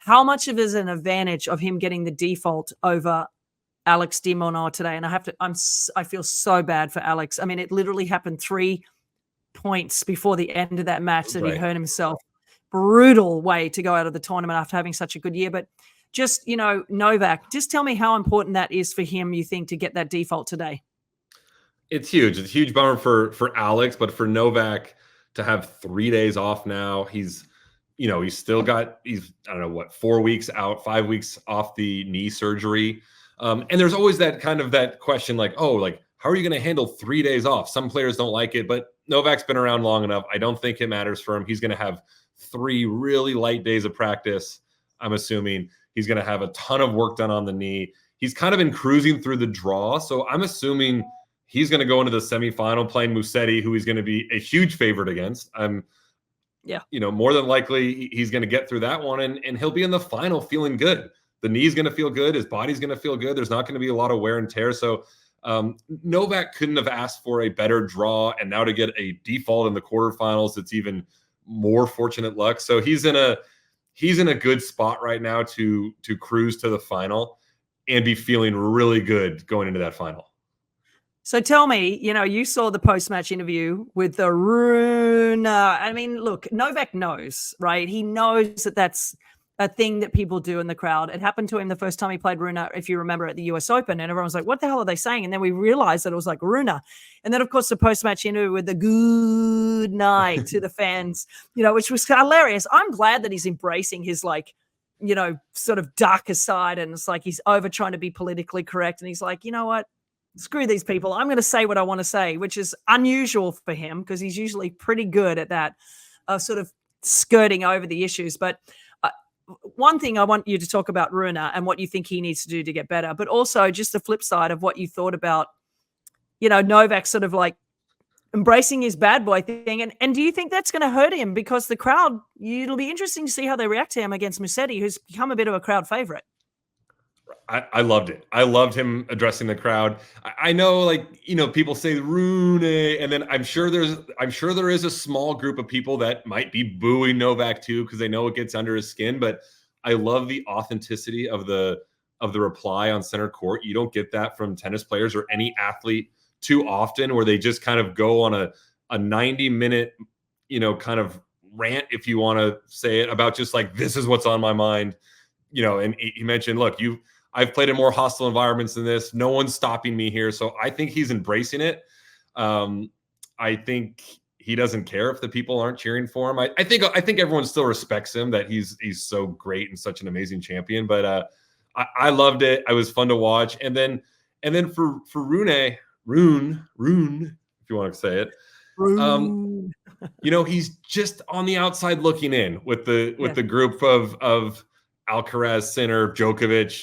How much of it is an advantage of him getting the default over Alex de Minaur today? And I feel so bad for Alex. I mean, it literally happened 3 points before the end of that match that he hurt himself. Brutal way to go out of the tournament after having such a good year. But just, Novak, just tell me how important that is for him, you think, to get that default today. It's huge. It's a huge bummer for Alex, but for Novak to have 3 days off now, he's still got, I don't know what, 4 weeks out, 5 weeks off the knee surgery. And there's always that question how are you going to handle 3 days off? Some players don't like it, but Novak's been around long enough. I don't think it matters for him. He's going to have 3 really light days of practice. I'm assuming he's going to have a ton of work done on the knee. He's kind of been cruising through the draw. So I'm assuming he's going to go into the semifinal playing Musetti, who he's going to be a huge favorite against. More than likely he's going to get through that one and he'll be in the final feeling good. The knee's going to feel good. His body's going to feel good. There's not going to be a lot of wear and tear. So Novak couldn't have asked for a better draw, and now to get a default in the quarterfinals, it's even more fortunate luck. So he's in a good spot right now to cruise to the final and be feeling really good going into that final. So tell me, you saw the post-match interview with the Rennae. I mean, look, Novak knows, right? He knows that that's a thing that people do in the crowd. It happened to him the first time he played Rennae, if you remember, at the US Open, and everyone was like, what the hell are they saying? And then we realized that it was like Rennae. And then, of course, the post-match interview with the good night to the fans, which was hilarious. I'm glad that he's embracing his, sort of darker side, and it's like he's over trying to be politically correct. And he's like, you know what? Screw these people. I'm going to say what I want to say, which is unusual for him because he's usually pretty good at that, sort of skirting over the issues. But one thing I want you to talk about Rennae and what you think he needs to do to get better, but also just the flip side of what you thought about, Novak sort of like embracing his bad boy thing. And do you think that's going to hurt him? Because the crowd, it'll be interesting to see how they react to him against Musetti, who's become a bit of a crowd favorite. I loved it. I loved him addressing the crowd. I know, people say Rennae, and then I'm sure there is a small group of people that might be booing Novak too because they know it gets under his skin. But I love the authenticity of the reply on center court. You don't get that from tennis players or any athlete too often, where they just kind of go on a 90-minute, kind of rant, if you want to say it, about just like, this is what's on my mind. And he mentioned, look, I've played in more hostile environments than this. No one's stopping me here. So I think he's embracing it. I think he doesn't care if the people aren't cheering for him. I think everyone still respects him, that he's so great and such an amazing champion. But I loved it. It was fun to watch. And then for Rennae, Rune, if you want to say it, he's just on the outside looking in with the group of Alcaraz, Sinner, Djokovic,